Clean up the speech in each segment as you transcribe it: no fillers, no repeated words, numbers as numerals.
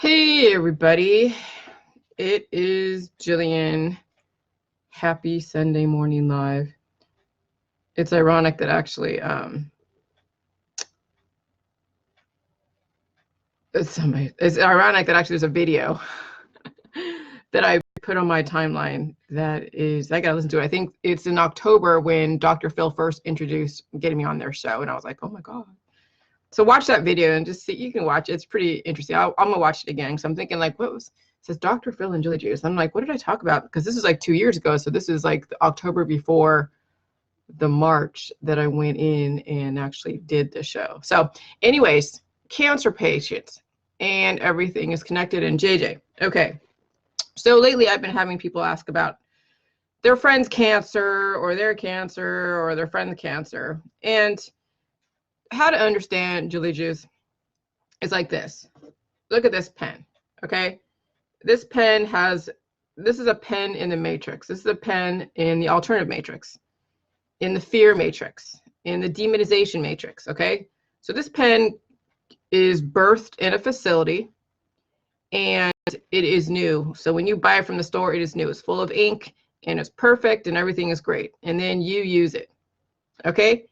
Hey everybody, it is Jillian. Happy Sunday morning live. It's ironic that actually there's a video that I put on my timeline that is, I gotta listen to it. I think it's in October when Dr. Phil first introduced getting me on their show, and I was like, oh my God. So watch that video and just see, you can watch it. It's pretty interesting. I'm gonna watch it again. So I'm thinking like, it says Dr. Phil and Julie Juice. I'm like, what did I talk about? Because this is like 2 years ago. So this is like the October before the March that I went in and actually did the show. So anyways, cancer patients and everything is connected in JJ. Okay. So lately I've been having people ask about their friend's cancer or their cancer or their friend's cancer. And how to understand Julie Juice is like this. Look at this pen, okay? This is a pen in the matrix. This is a pen in the alternative matrix, in the fear matrix, in the demonization matrix, okay? So this pen is birthed in a facility and it is new. So when you buy it from the store, it is new. It's full of ink and it's perfect and everything is great. And then you use it, okay?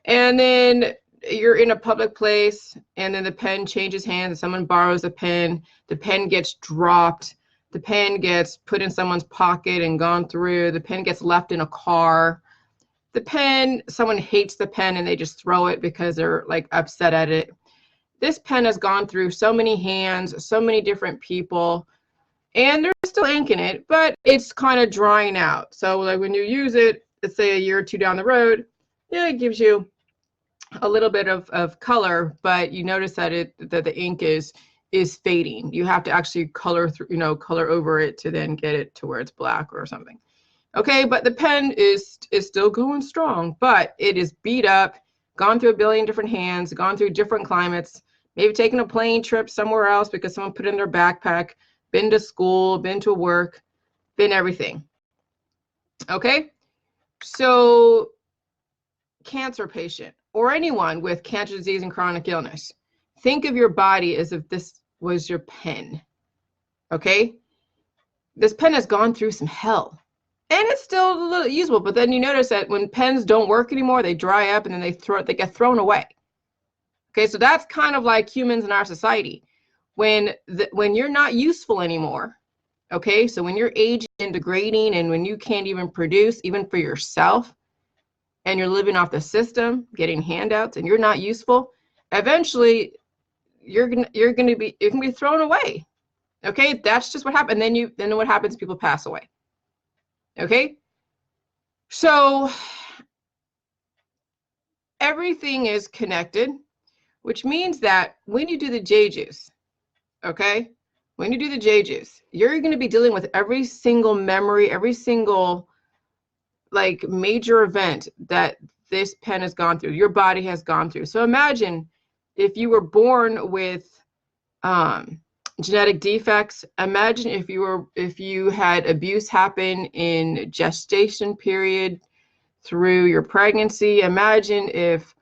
And then you're in a public place and then the pen changes hands and someone borrows a pen, the pen gets dropped, the pen gets put in someone's pocket and gone through, the pen gets left in a car, the pen, someone hates the pen and they just throw it because they're like upset at it. This pen has gone through so many hands, so many different people, and there's still ink in it, but it's kind of drying out. So like when you use it, let's say a year or two down the road, yeah, it gives you a little bit of color, but you notice that the ink is fading. You have to actually color through, color over it to then get it to where it's black or something. Okay, but the pen is still going strong, but it is beat up, gone through a billion different hands, gone through different climates, maybe taken a plane trip somewhere else because someone put it in their backpack, been to school, been to work, been everything. Okay, so cancer patient or anyone with cancer disease and chronic illness, think of your body as if this was your pen, okay? This pen has gone through some hell and it's still a little usable, but then you notice that when pens don't work anymore, they dry up and then they get thrown away. Okay, so that's kind of like humans in our society. When you're not useful anymore, okay, so when you're aging and degrading and when you can't even produce even for yourself, and you're living off the system, getting handouts, and you're not useful, eventually you're gonna be thrown away. Okay, that's just what happened. Then what happens? People pass away. Okay, so everything is connected, which means that when you do the J juice, okay, when you do the J juice, you're going to be dealing with every single memory, every single like major event that this pen has gone through, your body has gone through. So imagine if you were born with genetic defects. Imagine if you had abuse happen in gestation period through your pregnancy. Imagine if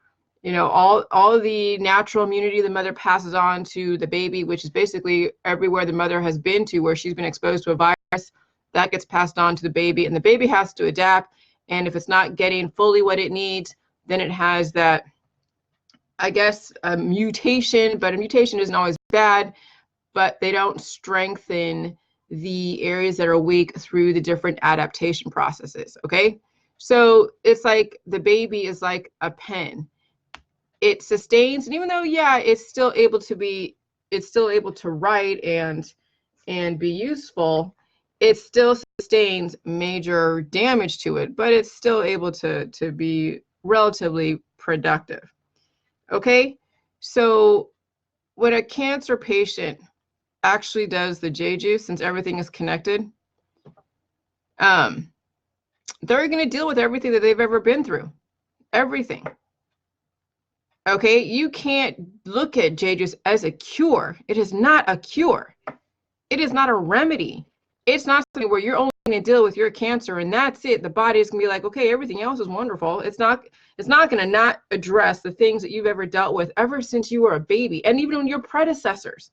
all the natural immunity the mother passes on to the baby, which is basically everywhere the mother has been to where she's been exposed to a virus, that gets passed on to the baby, and the baby has to adapt. And if it's not getting fully what it needs, then it has that, I guess, a mutation, but a mutation isn't always bad, but they don't strengthen the areas that are weak through the different adaptation processes, okay? So it's like the baby is like a pen. It sustains, and even though, yeah, it's still able to write and be useful, it still sustains major damage to it, but it's still able to be relatively productive. Okay, so when a cancer patient actually does the J juice, since everything is connected, they're going to deal with everything that they've ever been through, everything. Okay, you can't look at J juice as a cure. It is not a cure. It is not a remedy. It's not something where you're only going to deal with your cancer and that's it. The body is going to be like, okay, everything else is wonderful. It's not going to not address the things that you've ever dealt with ever since you were a baby, and even your predecessors.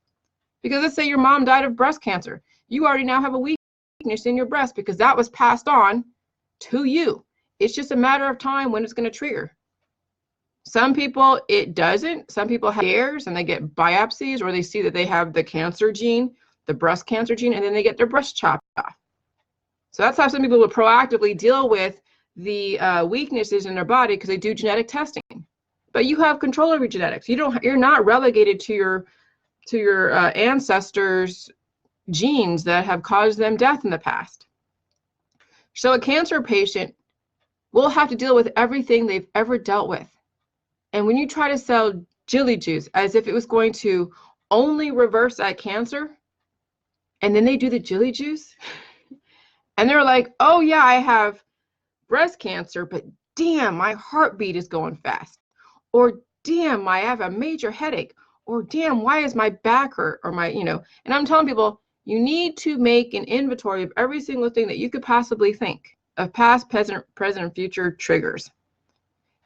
Because let's say your mom died of breast cancer. You already now have a weakness in your breast because that was passed on to you. It's just a matter of time when it's going to trigger. Some people, it doesn't. Some people have scares and they get biopsies, or they see that they have the cancer gene, the breast cancer gene, and then they get their breast chopped off. So that's how some people will proactively deal with the weaknesses in their body, because they do genetic testing. But you have control over your genetics. You're not relegated to your ancestors' genes that have caused them death in the past. So a cancer patient will have to deal with everything they've ever dealt with. And when you try to sell Jilly Juice as if it was going to only reverse that cancer, and then they do the Jilly Juice, and they're like, oh yeah, I have breast cancer, but damn, my heartbeat is going fast. Or damn, I have a major headache. Or damn, why is my back hurt? Or and I'm telling people, you need to make an inventory of every single thing that you could possibly think of, past, present, and future triggers.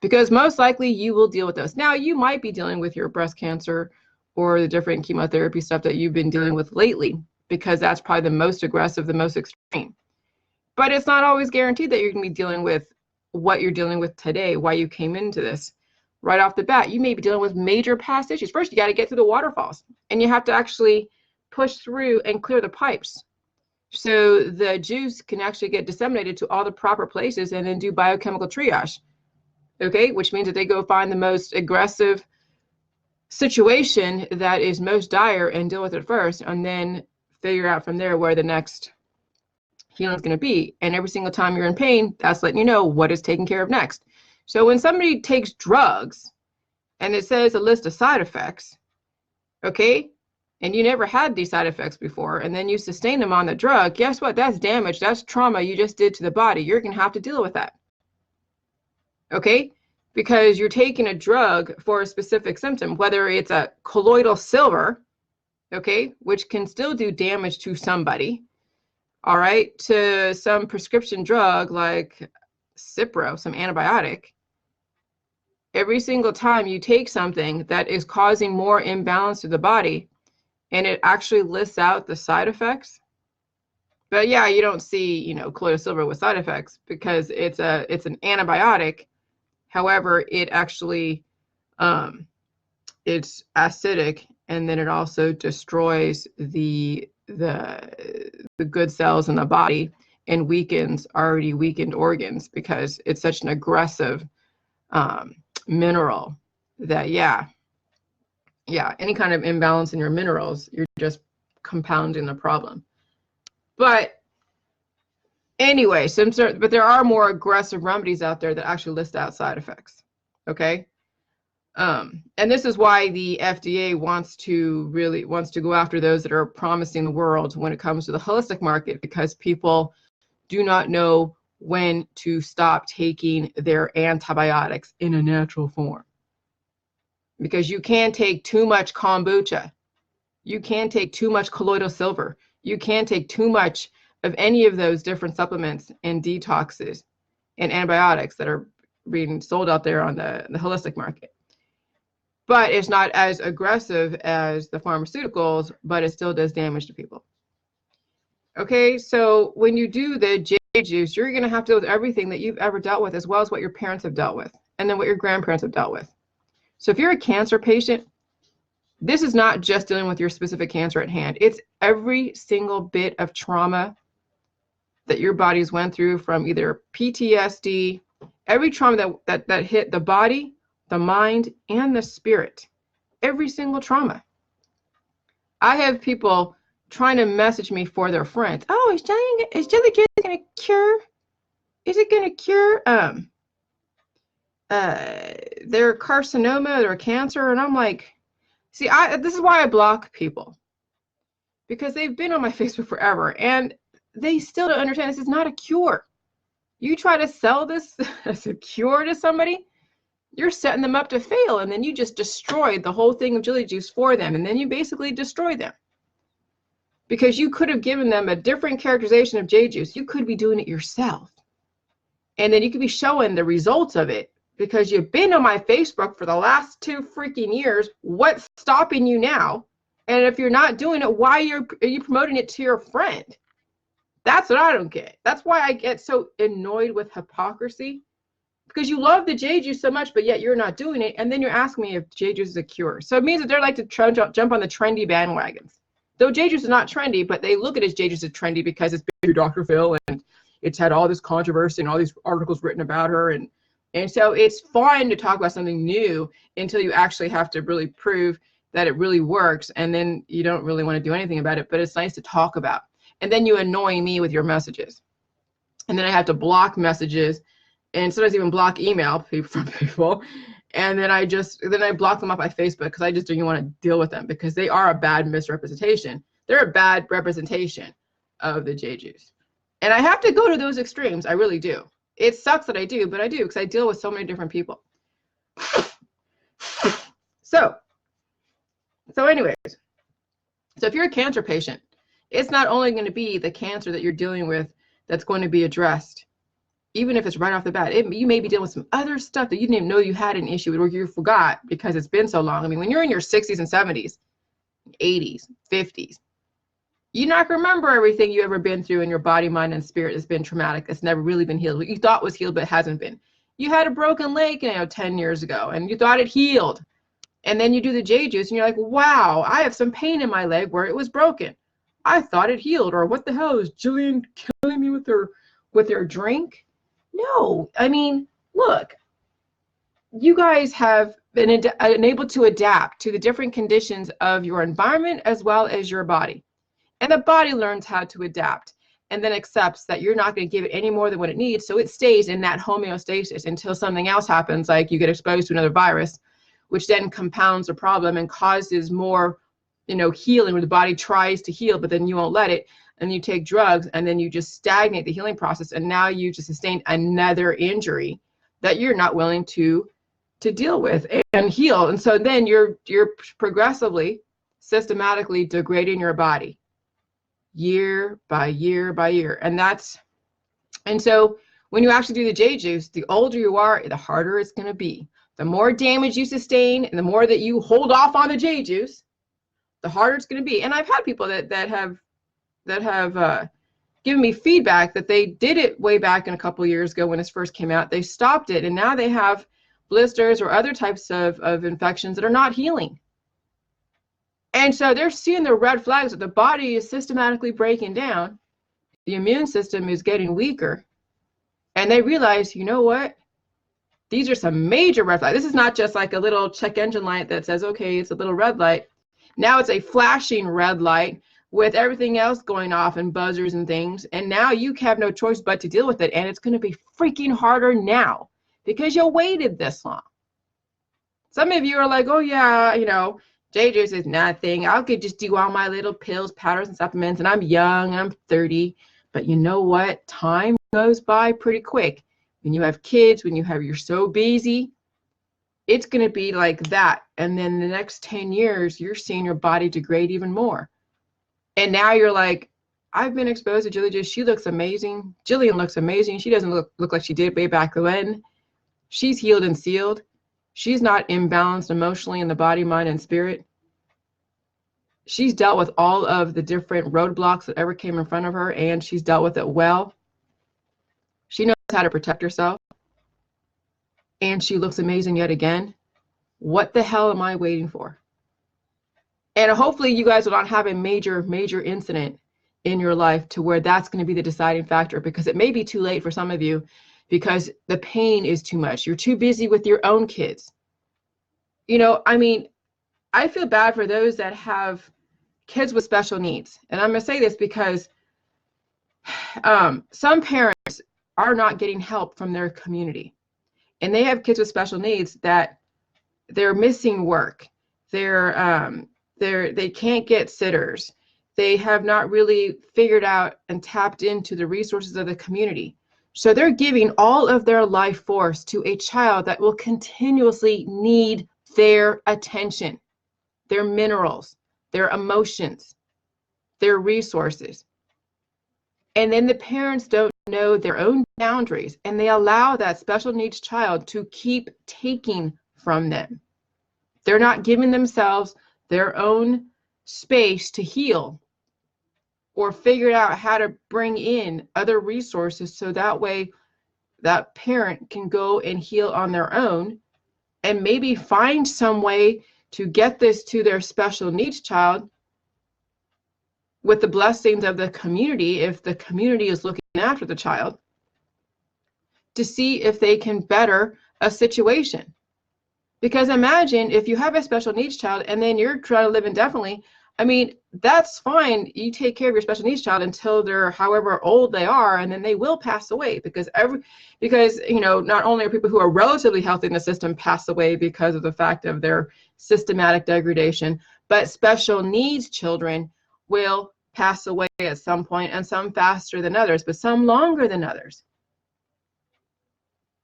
Because most likely you will deal with those. Now, you might be dealing with your breast cancer or the different chemotherapy stuff that you've been dealing with lately, because that's probably the most aggressive, the most extreme. But it's not always guaranteed that you're going to be dealing with what you're dealing with today, why you came into this. Right off the bat, you may be dealing with major past issues. First, you got to get through the waterfalls, and you have to actually push through and clear the pipes, so the juice can actually get disseminated to all the proper places and then do biochemical triage. Okay, which means that they go find the most aggressive situation that is most dire and deal with it first, and then figure out from there where the next healing is going to be. And every single time you're in pain, that's letting you know what is taken care of next. So when somebody takes drugs and it says a list of side effects, okay, and you never had these side effects before, and then you sustain them on the drug, guess what? That's damage. That's trauma you just did to the body. You're going to have to deal with that. Okay? Because you're taking a drug for a specific symptom, whether it's a colloidal silver, okay, which can still do damage to somebody, all right, to some prescription drug like Cipro, some antibiotic. Every single time you take something that is causing more imbalance to the body, and it actually lists out the side effects. But yeah, you don't see, colloidal silver with side effects because it's an antibiotic. However, it actually, it's acidic, and then it also destroys the good cells in the body and weakens already weakened organs, because it's such an aggressive mineral that, yeah, any kind of imbalance in your minerals, you're just compounding the problem. But anyway, but there are more aggressive remedies out there that actually list out side effects. Okay. And this is why the FDA wants to go after those that are promising the world when it comes to the holistic market, because people do not know when to stop taking their antibiotics in a natural form. Because you can't take too much kombucha. You can't take too much colloidal silver. You can't take too much of any of those different supplements and detoxes and antibiotics that are being sold out there on the holistic market. But it's not as aggressive as the pharmaceuticals, but it still does damage to people. Okay, so when you do the J juice, you're going to have to deal with everything that you've ever dealt with, as well as what your parents have dealt with, and then what your grandparents have dealt with. So if you're a cancer patient, this is not just dealing with your specific cancer at hand. It's every single bit of trauma that your body's went through, from either PTSD, every trauma that hit the body, the mind, and the spirit. Every single trauma. I have people trying to message me for their friends. Oh, is Jilly Juice going to cure? Is it going to cure their carcinoma, their cancer? And I'm like, see, this is why I block people, because they've been on my Facebook forever and they still don't understand this is not a cure. You try to sell this as a cure to somebody, you're setting them up to fail, and then you just destroyed the whole thing of Jilly Juice for them, and then you basically destroy them. Because you could have given them a different characterization of J Juice. You could be doing it yourself. And then you could be showing the results of it, because you've been on my Facebook for the last 2 freaking years. What's stopping you now? And if you're not doing it, why are you promoting it to your friend? That's what I don't get. That's why I get so annoyed with hypocrisy, because you love the J juice so much, but yet you're not doing it. And then you're asking me if J juice is a cure. So it means that they're like to jump on the trendy bandwagons. Though J juice is not trendy, but they look at it as J juice is trendy because it's been through Dr. Phil and it's had all this controversy and all these articles written about her. And so it's fun to talk about something new until you actually have to really prove that it really works. And then you don't really want to do anything about it, but it's nice to talk about. And then you annoy me with your messages. And then I have to block messages and sometimes even block email from people. And then I block them up by Facebook because I just don't even want to deal with them because they are a bad misrepresentation. They're a bad representation of the J juice. And I have to go to those extremes. I really do. It sucks that I do, but I do because I deal with so many different people. So anyways, so if you're a cancer patient, it's not only going to be the cancer that you're dealing with that's going to be addressed, even if it's right off the bat. You may be dealing with some other stuff that you didn't even know you had an issue with or you forgot because it's been so long. I mean, when you're in your 60s and 70s, 80s, 50s, you're not going to remember everything you ever been through in your body, mind, and spirit that's been traumatic, that's never really been healed. What you thought was healed, but hasn't been. You had a broken leg, 10 years ago, and you thought it healed. And then you do the J juice, and you're like, wow, I have some pain in my leg where it was broken. I thought it healed. Or what the hell, is Jillian killing me with her drink? No. I mean, look, you guys have been able to adapt to the different conditions of your environment as well as your body. And the body learns how to adapt and then accepts that you're not going to give it any more than what it needs. So it stays in that homeostasis until something else happens, like you get exposed to another virus, which then compounds the problem and causes more, healing, where the body tries to heal, but then you won't let it. And you take drugs and then you just stagnate the healing process. And now you just sustained another injury that you're not willing to deal with and heal. And so then you're progressively, systematically degrading your body year by year by year. And so when you actually do the J juice, the older you are, the harder it's going to be. The more damage you sustain and the more that you hold off on the J juice, the harder it's going to be. And I've had people that have given me feedback that they did it way back in a couple of years ago when this first came out. They stopped it and now they have blisters or other types of infections that are not healing. And so they're seeing the red flags that the body is systematically breaking down. The immune system is getting weaker. And they realize, you know what? These are some major red flags. This is not just like a little check engine light that says, okay, it's a little red light. Now it's a flashing red light with everything else going off and buzzers and things. And now you have no choice but to deal with it. And it's going to be freaking harder now because you waited this long. Some of you are like, oh yeah, J juice is nothing. I could just do all my little pills, powders, and supplements, and I'm young, and I'm 30. But you know what? Time goes by pretty quick. When you have kids, you're so busy, it's going to be like that. And then the next 10 years, you're seeing your body degrade even more. And now you're like, I've been exposed to Jillian Juice. She looks amazing. Jillian looks amazing. She doesn't look like she did way back when. She's healed and sealed. She's not imbalanced emotionally in the body, mind, and spirit. She's dealt with all of the different roadblocks that ever came in front of her, and she's dealt with it well. She knows how to protect herself. And she looks amazing yet again. What the hell am I waiting for? And hopefully you guys will not have a major incident in your life to where that's going to be the deciding factor, because it may be too late for some of you because the pain is too much. You're too busy with your own kids. I feel bad for those that have kids with special needs. And I'm going to say this because some parents are not getting help from their community. And they have kids with special needs that they're missing work. They can't get sitters. They have not really figured out and tapped into the resources of the community. So they're giving all of their life force to a child that will continuously need their attention, their minerals, their emotions, their resources. And then the parents don't know their own boundaries, and they allow that special needs child to keep taking from them. They're not giving themselves their own space to heal, or figured out how to bring in other resources so that way that parent can go and heal on their own, and maybe find some way to get this to their special needs child with the blessings of the community, if the community is looking after the child, to see if they can better a situation. Because imagine if you have a special needs child and then you're trying to live indefinitely. I mean, that's fine. You take care of your special needs child until they're however old they are, and then they will pass away, because you know, not only are people who are relatively healthy in the system pass away because of the fact of their systematic degradation, but special needs children will pass away at some point, and some faster than others, but some longer than others.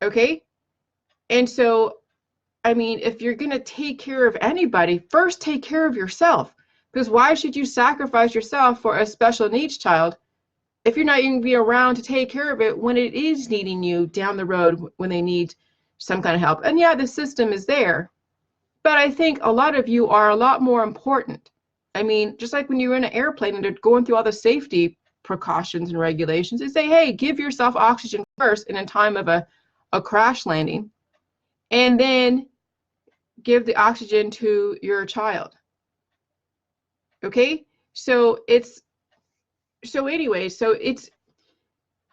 Okay? And so, I mean, if you're going to take care of anybody, first take care of yourself. Because why should you sacrifice yourself for a special needs child if you're not even going to be around to take care of it when it is needing you down the road, when they need some kind of help? And yeah, the system is there, but I think a lot of you are a lot more important. I mean, just like when you're in an airplane and they're going through all the safety precautions and regulations, they say, hey, give yourself oxygen first and in time of a crash landing, and then give the oxygen to your child. Okay, so I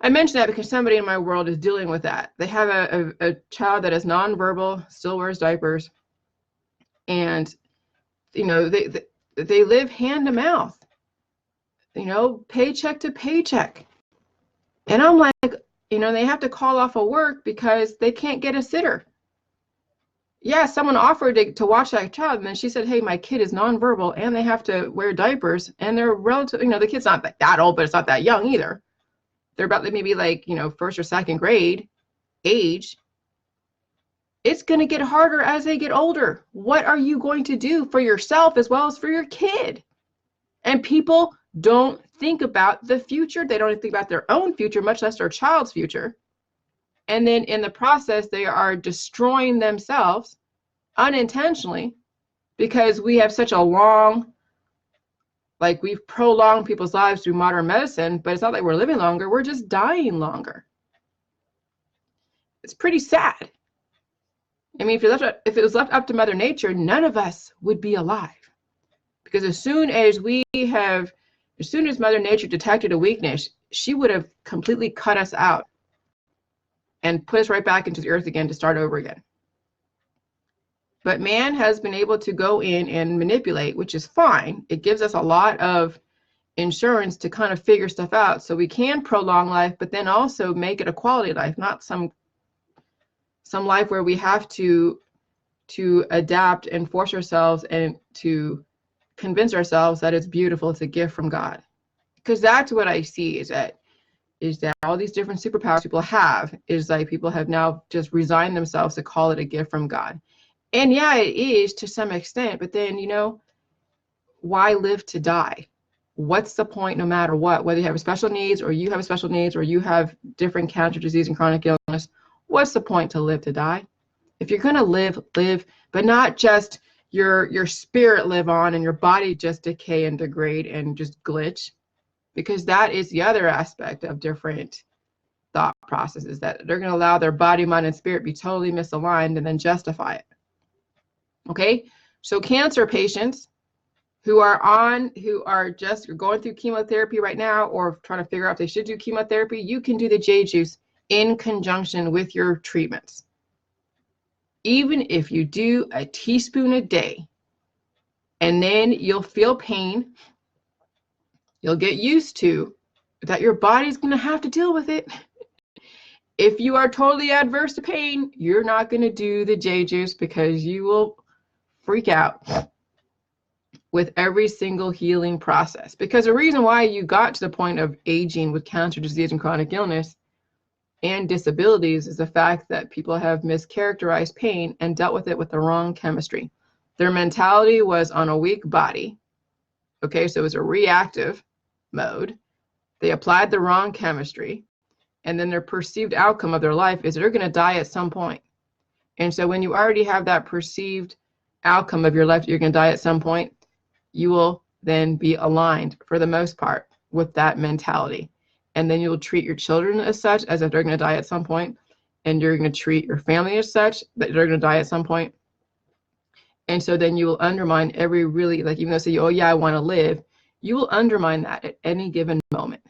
mentioned that because somebody in my world is dealing with that. They have a child that is nonverbal, still wears diapers, and you know, they live hand to mouth, you know, paycheck to paycheck. And I'm like, you know, they have to call off of work because they can't get a sitter. Yeah, someone offered to watch that child, and then she said, hey, my kid is nonverbal and they have to wear diapers, and they're relatively, you know, the kid's not that old, but it's not that young either. They're about maybe like, you know, first or second grade age. It's going to get harder as they get older. What are you going to do for yourself as well as for your kid? And people don't think about the future. They don't think about their own future, much less their child's future. And then in the process, they are destroying themselves unintentionally, because we have such a long, like, we've prolonged people's lives through modern medicine, but it's not like we're living longer, we're just dying longer. It's pretty sad. I mean, if it was left up to Mother Nature, none of us would be alive. Because as soon as Mother Nature detected a weakness, she would have completely cut us out and put us right back into the earth again to start over again. But man has been able to go in and manipulate, which is fine. It gives us a lot of insurance to kind of figure stuff out, so we can prolong life, but then also make it a quality life, not some life where we have to adapt and force ourselves and to convince ourselves that it's beautiful, it's a gift from God. Because that's what I see, is that all these different superpowers people have, is like people have now just resigned themselves to call it a gift from God. And yeah, it is to some extent, but then, you know, why live to die? What's the point, no matter what, whether you have special needs or you have special needs or you have different cancer, disease, and chronic illness, what's the point to live to die? If you're going to live, but not just your spirit live on and your body just decay and degrade and just glitch. Because that is the other aspect of different thought processes, that they're going to allow their body, mind, and spirit be totally misaligned and then justify it. Okay, so cancer patients who are just going through chemotherapy right now, or trying to figure out if they should do chemotherapy, you can do the Jade Juice in conjunction with your treatments. Even if you do a teaspoon a day, and then you'll feel pain. You'll get used to that your body's going to have to deal with it. If you are totally adverse to pain, you're not going to do the Jade Juice, because you will freak out with every single healing process. Because the reason why you got to the point of aging with cancer, disease, and chronic illness and disabilities is the fact that people have mischaracterized pain and dealt with it with the wrong chemistry. Their mentality was on a weak body. Okay, so it was a reactive mode. They applied the wrong chemistry, and then their perceived outcome of their life is they're going to die at some point. And so when you already have that perceived outcome of your life, you're going to die at some point, you will then be aligned for the most part with that mentality. And then you'll treat your children as such, as if they're going to die at some point, and you're going to treat your family as such, that they're going to die at some point. And so then you will undermine every really, like, even though say, oh yeah, I want to live, you will undermine that at any given moment.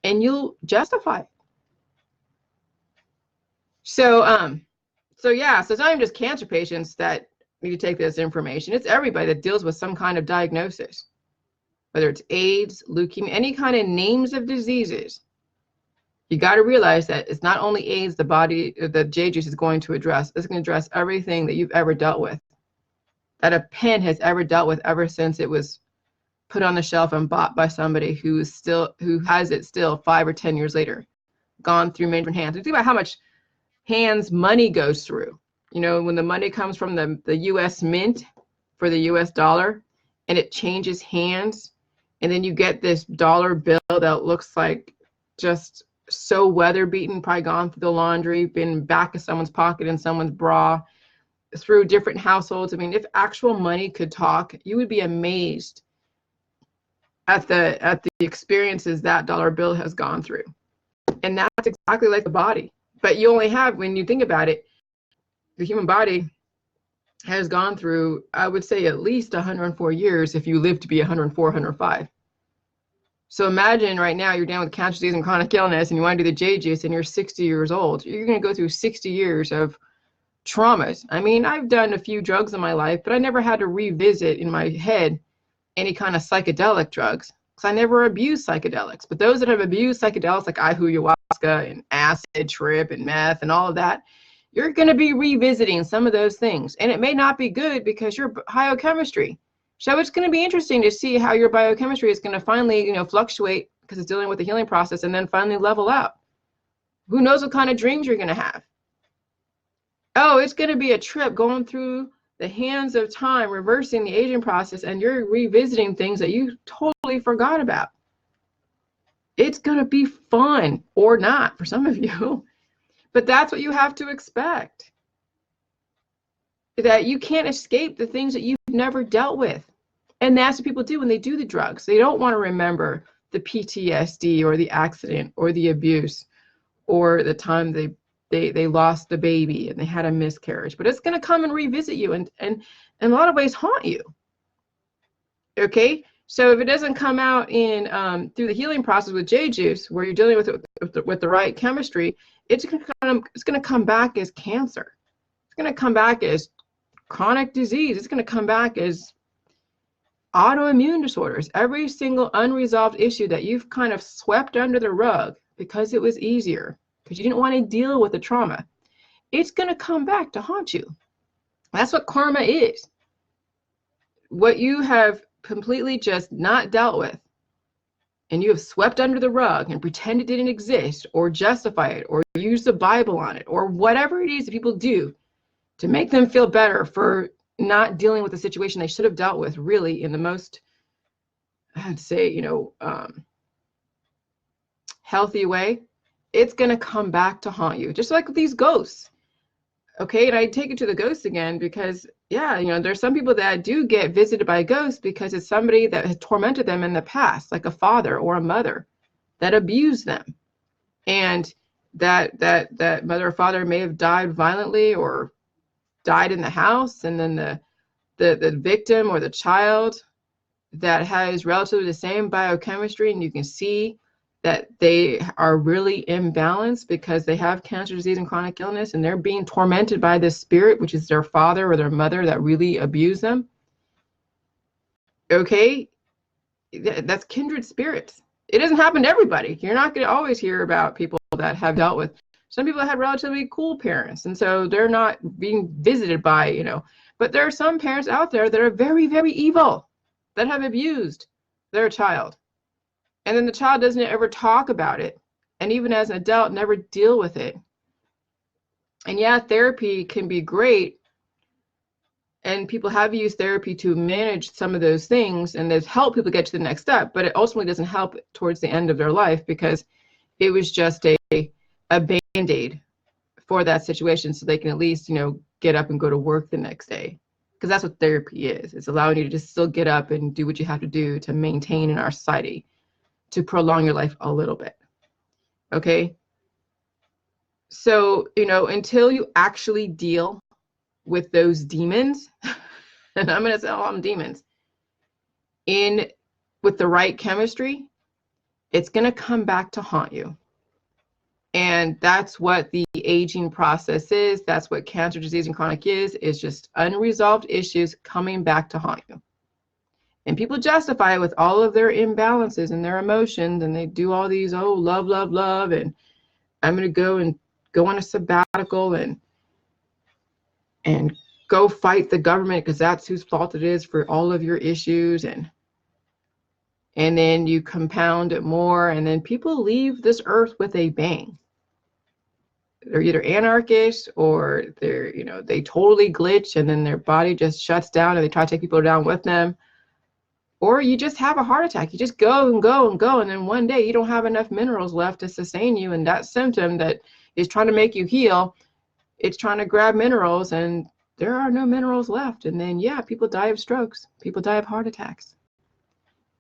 And you'll justify it. So yeah, so it's not even just cancer patients that need to take this information. It's everybody that deals with some kind of diagnosis, whether it's AIDS, leukemia, any kind of names of diseases. You got to realize that it's not only AIDS the body, the J-Juice is going to address. It's going to address everything that you've ever dealt with, that a pen has ever dealt with ever since it was put on the shelf and bought by somebody who has it still 5 or 10 years later, gone through many different hands. Think about how much hands money goes through. You know, when the money comes from the US Mint for the US dollar, and it changes hands, and then you get this dollar bill that looks like just so weather beaten, probably gone through the laundry, been back of someone's pocket in someone's bra, through different households. I mean, if actual money could talk, you would be amazed at the experiences that dollar bill has gone through. And that's exactly like the body. But you only have, when you think about it, the human body has gone through, I would say, at least 104 years if you live to be 104, 105. So imagine right now you're down with cancer disease and chronic illness and you want to do the J-Juice and you're 60 years old. You're going to go through 60 years of traumas. I mean, I've done a few drugs in my life, but I never had to revisit in my head any kind of psychedelic drugs because I never abused psychedelics. But those that have abused psychedelics like ayahuasca and acid trip and meth and all of that, you're going to be revisiting some of those things. And it may not be good because your biochemistry. So it's going to be interesting to see how your biochemistry is going to finally, fluctuate because it's dealing with the healing process and then finally level out. Who knows what kind of dreams you're going to have? Oh, it's going to be a trip going through the hands of time, reversing the aging process, and you're revisiting things that you totally forgot about. It's going to be fun, or not for some of you, but that's what you have to expect. That you can't escape the things that you've never dealt with. And that's what people do when they do the drugs. They don't want to remember the PTSD or the accident or the abuse or the time they lost the baby and they had a miscarriage. But it's going to come and revisit you and in a lot of ways haunt you. Okay? So if it doesn't come out in through the healing process with J-Juice, where you're dealing with the right chemistry, it's going to come back as cancer. It's going to come back as chronic disease. It's going to come back as autoimmune disorders. Every single unresolved issue that you've kind of swept under the rug because it was easier, because you didn't want to deal with the trauma, it's going to come back to haunt you. That's what karma is. What you have completely just not dealt with, and you have swept under the rug and pretend it didn't exist, or justify it, or use the Bible on it, or whatever it is that people do to make them feel better for not dealing with the situation they should have dealt with really in the most, I'd say, healthy way, it's going to come back to haunt you, just like these ghosts. Okay, and I take it to the ghosts again because, yeah, there's some people that do get visited by ghosts because it's somebody that has tormented them in the past, like a father or a mother that abused them. And that mother or father may have died violently or died in the house, and then the victim or the child that has relatively the same biochemistry, and you can see that they are really imbalanced because they have cancer disease and chronic illness, and they're being tormented by this spirit, which is their father or their mother that really abused them. Okay, that's kindred spirits. It doesn't happen to everybody. You're not going to always hear about people that have dealt with. Some people had relatively cool parents, and so they're not being visited by, but there are some parents out there that are very, very evil, that have abused their child. And then the child doesn't ever talk about it, and even as an adult, never deal with it. And yeah, therapy can be great, and people have used therapy to manage some of those things, and they've helped people get to the next step, but it ultimately doesn't help towards the end of their life because it was just a Band-Aid for that situation, so they can at least, get up and go to work the next day. because that's what therapy is. It's allowing you to just still get up and do what you have to do to maintain in our society, to prolong your life a little bit. Okay. So, until you actually deal with those demons, and I'm going to say all them demons, with the right chemistry, it's going to come back to haunt you. And that's what the aging process is. That's what cancer, disease, and chronic is just unresolved issues coming back to haunt you. And people justify it with all of their imbalances and their emotions, and they do all these, oh, love, love, love, and I'm going to go on a sabbatical and go fight the government because that's whose fault it is for all of your issues. And then you compound it more, and then people leave this earth with a bang. They're either anarchists or they totally glitch and then their body just shuts down and they try to take people down with them. Or you just have a heart attack. You just go and go and go. And then one day you don't have enough minerals left to sustain you. And that symptom that is trying to make you heal, it's trying to grab minerals and there are no minerals left. And then, people die of strokes. People die of heart attacks.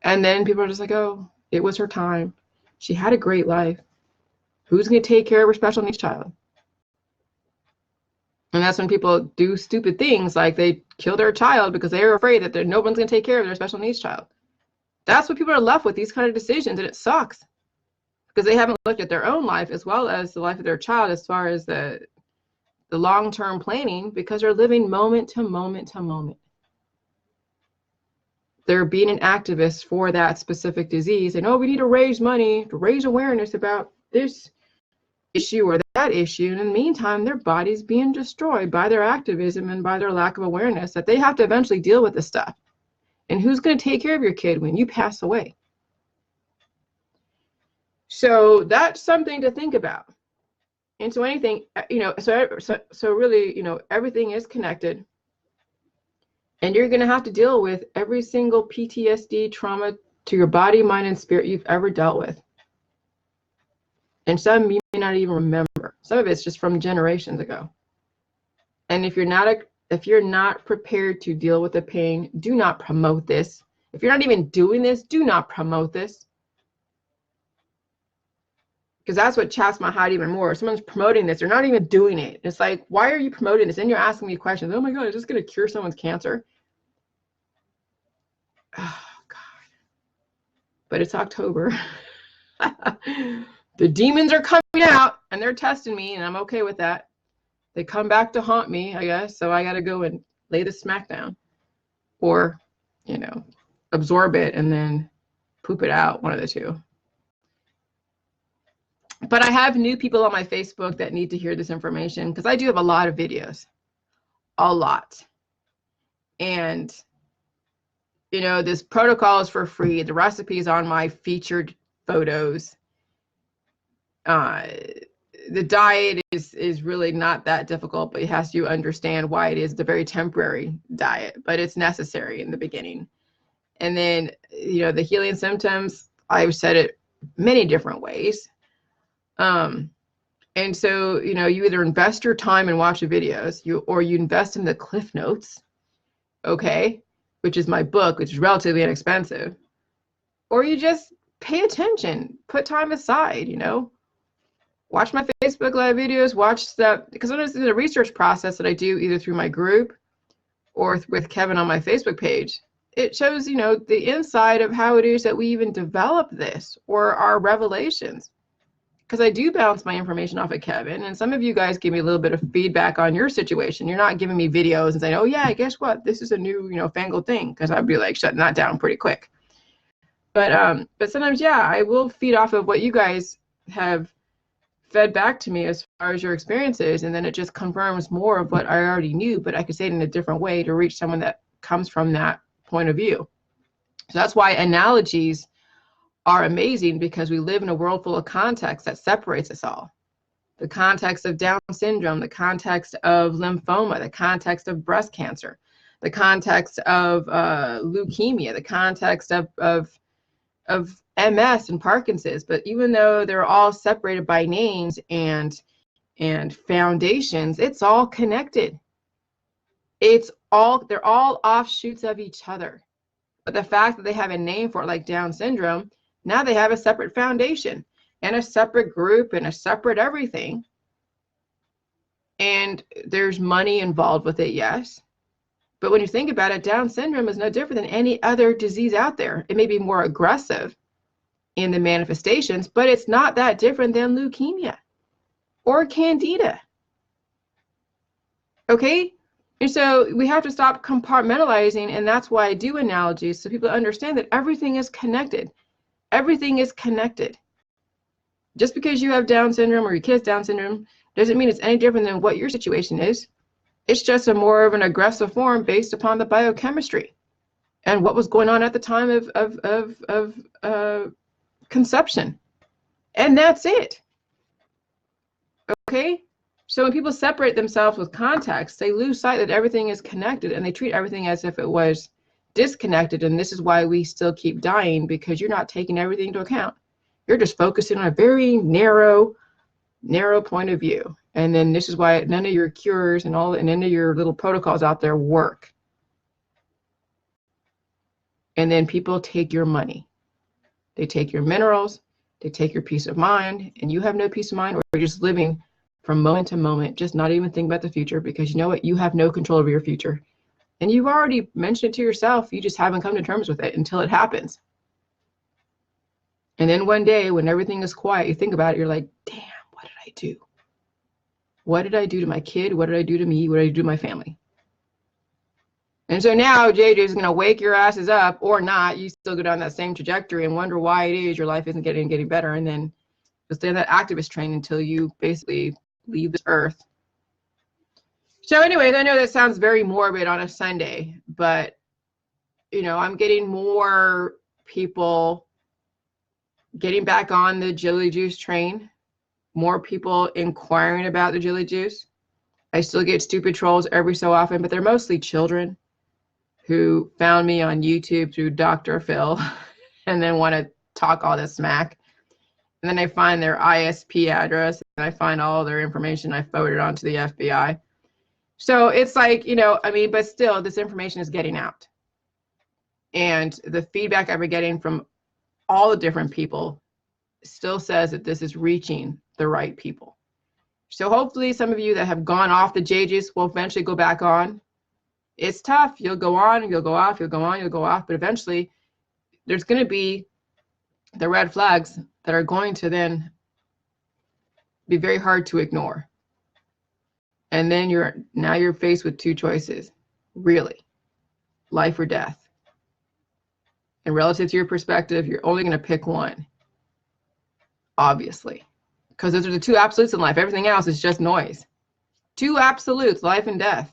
And then people are just like, oh, it was her time. She had a great life. Who's going to take care of her special needs child? And that's when people do stupid things like they kill their child because they're afraid that no one's going to take care of their special needs child. That's what people are left with, these kind of decisions, and it sucks because they haven't looked at their own life as well as the life of their child as far as the long-term planning, because they're living moment to moment to moment. They're being an activist for that specific disease, and we need to raise money to raise awareness about this issue or that issue. And in the meantime, their body's being destroyed by their activism and by their lack of awareness that they have to eventually deal with this stuff. And who's going to take care of your kid when you pass away? So that's something to think about. And so anything, so really, everything is connected. And you're going to have to deal with every single PTSD trauma to your body, mind, and spirit you've ever dealt with. And some you may not even remember. Some of it's just from generations ago. And if you're not prepared to deal with the pain, do not promote this. If you're not even doing this, do not promote this. Because that's what chaps my hide even more. If someone's promoting this, they're not even doing it. It's like, why are you promoting this? And you're asking me questions. Oh my God, is this going to cure someone's cancer? Oh God. But it's October. The demons are coming out and they're testing me, and I'm okay with that. They come back to haunt me, I guess. So I got to go and lay the smack down or, absorb it and then poop it out, one of the two. But I have new people on my Facebook that need to hear this information because I do have a lot of videos, a lot. And, this protocol is for free. The recipe's on my featured photos. The diet is really not that difficult, but it has you understand why it is the very temporary diet, but it's necessary in the beginning. And then, the healing symptoms, I've said it many different ways. And so, you either invest your time and watch the videos, or you invest in the Cliff Notes, okay, which is my book, which is relatively inexpensive, or you just pay attention, put time aside, watch my Facebook Live videos, watch stuff, because when it's in the research process that I do either through my group or with Kevin on my Facebook page, it shows, the inside of how it is that we even develop this or our revelations. Because I do bounce my information off of Kevin, and some of you guys give me a little bit of feedback on your situation. You're not giving me videos and saying, oh yeah, guess what? This is a new, fangled thing, because I'd be like shutting that down pretty quick. But sometimes, I will feed off of what you guys have fed back to me as far as your experiences, and then it just confirms more of what I already knew, but I could say it in a different way to reach someone that comes from that point of view. So that's why analogies are amazing, because we live in a world full of context that separates us all. The context of Down syndrome, the context of lymphoma, the context of breast cancer, the context of leukemia, the context of MS and Parkinson's. But even though they're all separated by names and foundations, it's all connected. It's they're all offshoots of each other. But the fact that they have a name for it, like Down syndrome, now they have a separate foundation and a separate group and a separate everything. And there's money involved with it, yes. But when you think about it, Down syndrome is no different than any other disease out there. It may be more aggressive in the manifestations, but it's not that different than leukemia or candida. Okay? And so we have to stop compartmentalizing, and that's why I do analogies, so people understand that everything is connected. Everything is connected. Just because you have Down syndrome or your kid's Down syndrome doesn't mean it's any different than what your situation is. It's just a more of an aggressive form based upon the biochemistry and what was going on at the time of conception. And that's it. Okay? So when people separate themselves with context, they lose sight that everything is connected, and they treat everything as if it was disconnected. And this is why we still keep dying, because you're not taking everything into account. You're just focusing on a very narrow point of view. And then this is why none of your cures and none of your little protocols out there work. And then people take your money. They take your minerals, they take your peace of mind, and you have no peace of mind, or you're just living from moment to moment, just not even thinking about the future, because you know what? You have no control over your future. And you've already mentioned it to yourself. You just haven't come to terms with it until it happens. And then one day when everything is quiet, you think about it, you're like, damn, what did I do? What did I do to my kid? What did I do to me? What did I do to my family? And so now JJ is going to wake your asses up, or not. You still go down that same trajectory and wonder why it is your life isn't getting better. And then you'll stay on that activist train until you basically leave this earth. So anyways, I know that sounds very morbid on a Sunday, but you know, I'm getting more people getting back on the Jilly Juice train, more people inquiring about the Jilly Juice. I still get stupid trolls every so often, but they're mostly children who found me on YouTube through Dr. Phil and then want to talk all this smack. And then I find their ISP address and I find all their information. I forward it on to the FBI. So it's like, you know, I mean, but still this information is getting out. And the feedback I've been getting from all the different people still says that this is reaching the right people. So hopefully some of you that have gone off the JJs will eventually go back on. It's tough. You'll go on, you'll go off, you'll go on, you'll go off, but eventually there's going to be the red flags that are going to then be very hard to ignore. And then you're faced with two choices, really, life or death. And relative to your perspective, you're only going to pick one, obviously, because those are the two absolutes in life. Everything else is just noise. Two absolutes, life and death.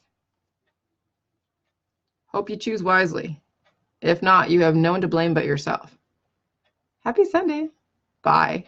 Hope you choose wisely. If not, you have no one to blame but yourself. Happy Sunday. Bye.